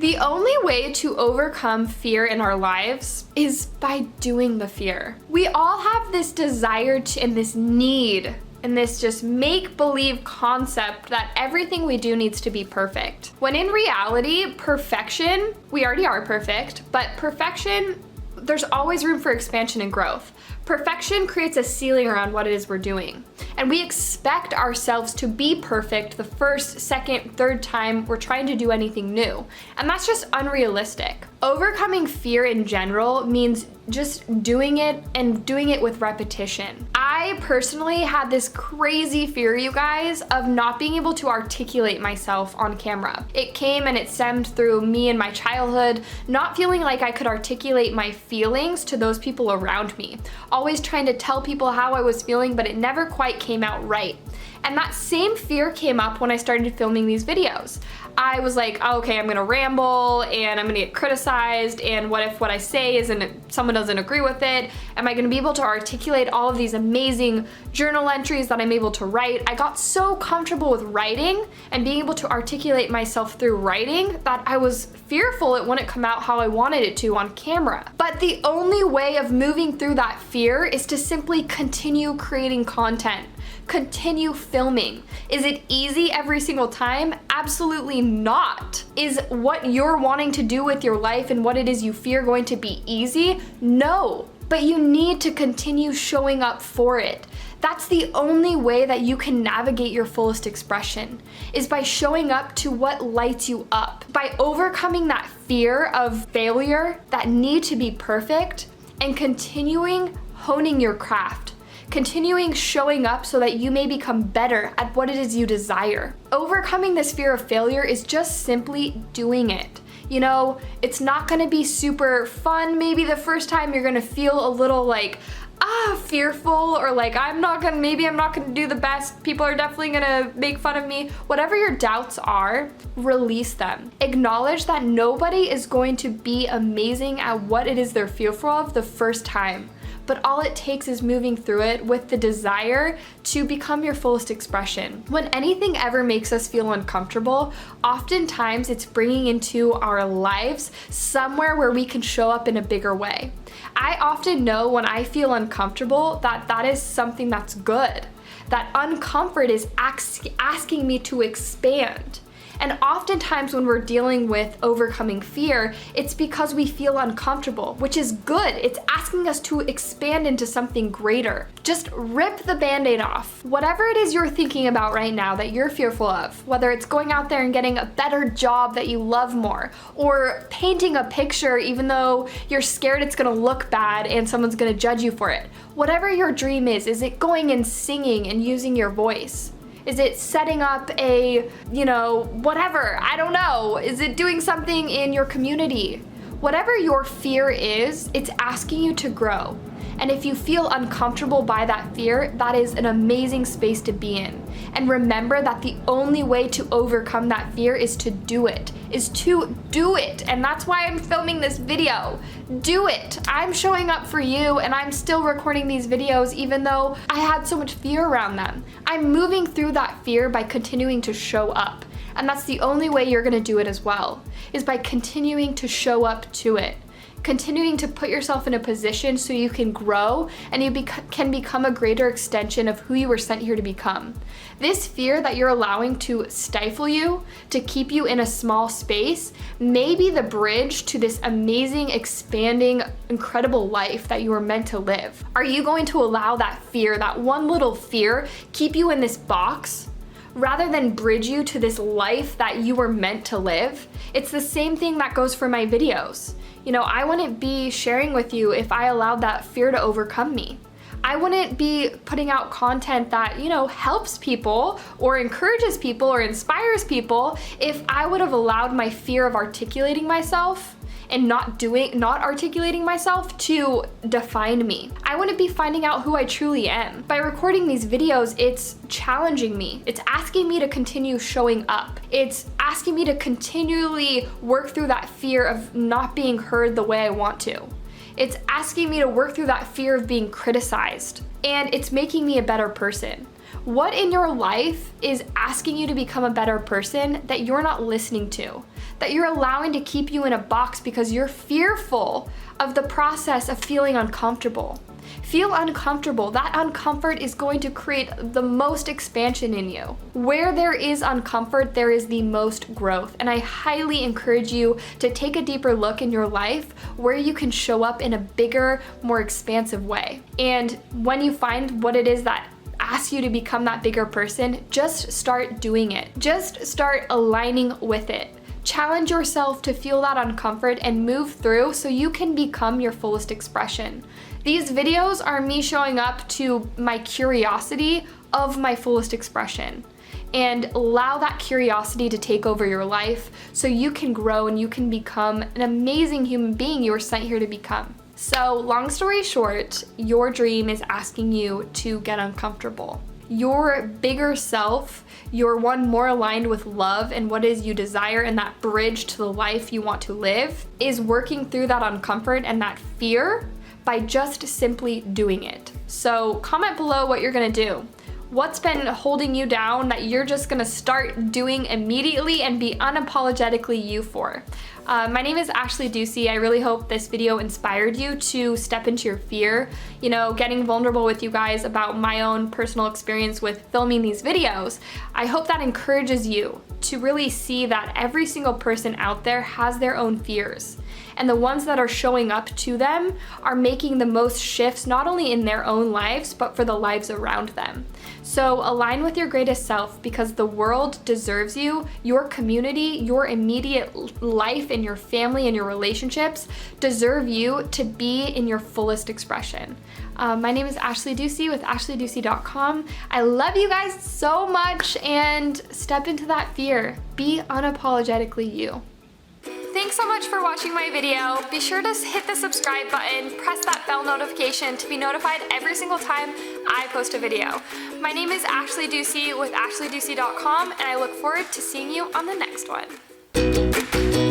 The only way to overcome fear in our lives is by doing the fear. We all have this desire to, and this need and this just make-believe concept that everything we do needs to be perfect. When in reality, perfection, we already are perfect, but perfection, there's always room for expansion and growth. Perfection creates a ceiling around what it is we're doing. And we expect ourselves to be perfect the first, second, third time we're trying to do anything new. And that's just unrealistic. Overcoming fear in general means just doing it and doing it with repetition. I personally had this crazy fear, you guys, of not being able to articulate myself on camera. It came and it stemmed through me and my childhood, not feeling like I could articulate my feelings to those people around me. Always trying to tell people how I was feeling, but it never quite came out right. And that same fear came up when I started filming these videos. I was like, oh, okay, I'm gonna ramble and I'm gonna get criticized, and what if what I say isn't, someone doesn't agree with it? Am I gonna be able to articulate all of these amazing journal entries that I'm able to write? I got so comfortable with writing and being able to articulate myself through writing that I was fearful it wouldn't come out how I wanted it to on camera. But the only way of moving through that fear is to simply continue creating content. Continue filming. Is it easy every single time? Absolutely not. Is what you're wanting to do with your life and what it is you fear going to be easy? No. But you need to continue showing up for it. That's the only way that you can navigate your fullest expression, is by showing up to what lights you up. By overcoming that fear of failure, that need to be perfect, and continuing honing your craft. Continuing showing up so that you may become better at what it is you desire. Overcoming this fear of failure is just simply doing it. You know, it's not gonna be super fun. Maybe the first time you're gonna feel a little like, fearful, or like maybe I'm not gonna do the best. People are definitely gonna make fun of me. Whatever your doubts are, release them. Acknowledge that nobody is going to be amazing at what it is they're fearful of the first time. But all it takes is moving through it with the desire to become your fullest expression. When anything ever makes us feel uncomfortable, oftentimes it's bringing into our lives somewhere where we can show up in a bigger way. I often know when I feel uncomfortable that is something that's good. That uncomfort is asking me to expand. And oftentimes when we're dealing with overcoming fear, it's because we feel uncomfortable, which is good. It's asking us to expand into something greater. Just rip the Band-Aid off. Whatever it is you're thinking about right now that you're fearful of, whether it's going out there and getting a better job that you love more, or painting a picture even though you're scared it's gonna look bad and someone's gonna judge you for it. Whatever your dream is it going and singing and using your voice? Is it setting up a, whatever, I don't know. Is it doing something in your community? Whatever your fear is, it's asking you to grow. And if you feel uncomfortable by that fear, that is an amazing space to be in. And remember that the only way to overcome that fear is to do it. And that's why I'm filming this video. Do it. I'm showing up for you, and I'm still recording these videos even though I had so much fear around them. I'm moving through that fear by continuing to show up. And that's the only way you're gonna do it as well, is by continuing to show up to it. Continuing to put yourself in a position so you can grow and you can become a greater extension of who you were sent here to become. This fear that you're allowing to stifle you, to keep you in a small space, may be the bridge to this amazing, expanding, incredible life that you were meant to live. Are you going to allow that fear, that one little fear, keep you in this box, rather than bridge you to this life that you were meant to live? It's the same thing that goes for my videos. I wouldn't be sharing with you if I allowed that fear to overcome me. I wouldn't be putting out content that, helps people or encourages people or inspires people if I would have allowed my fear of articulating myself and not articulating myself to define me. I wouldn't be finding out who I truly am. By recording these videos, it's challenging me. It's asking me to continue showing up. It's asking me to continually work through that fear of not being heard the way I want to. It's asking me to work through that fear of being criticized, and it's making me a better person. What in your life is asking you to become a better person that you're not listening to? That you're allowing to keep you in a box because you're fearful of the process of feeling uncomfortable. Feel uncomfortable. That uncomfort is going to create the most expansion in you. Where there is uncomfort, there is the most growth. And I highly encourage you to take a deeper look in your life where you can show up in a bigger, more expansive way. And when you find what it is that asks you to become that bigger person, just start doing it. Just start aligning with it. Challenge yourself to feel that uncomfort and move through so you can become your fullest expression. These videos are me showing up to my curiosity of my fullest expression, and allow that curiosity to take over your life so you can grow and you can become an amazing human being you were sent here to become. So, long story short, your dream is asking you to get uncomfortable. Your bigger self, your one more aligned with love and what is you desire and that bridge to the life you want to live, is working through that uncomfort and that fear by just simply doing it. So comment below what you're gonna do. What's been holding you down that you're just gonna start doing immediately and be unapologetically you for? My name is Ashley Ducey. I really hope this video inspired you to step into your fear. You know, getting vulnerable with you guys about my own personal experience with filming these videos. I hope that encourages you to really see that every single person out there has their own fears. And the ones that are showing up to them are making the most shifts, not only in their own lives, but for the lives around them. So align with your greatest self, because the world deserves you. Your community, your immediate life, and your family and your relationships deserve you to be in your fullest expression. My name is Ashley Ducey with ashleyducey.com. I love you guys so much, and step into that fear. Be unapologetically you. Thanks so much for watching my video. Be sure to hit the subscribe button, press that bell notification to be notified every single time I post a video. My name is Ashley Ducey with ashleyducey.com, and I look forward to seeing you on the next one.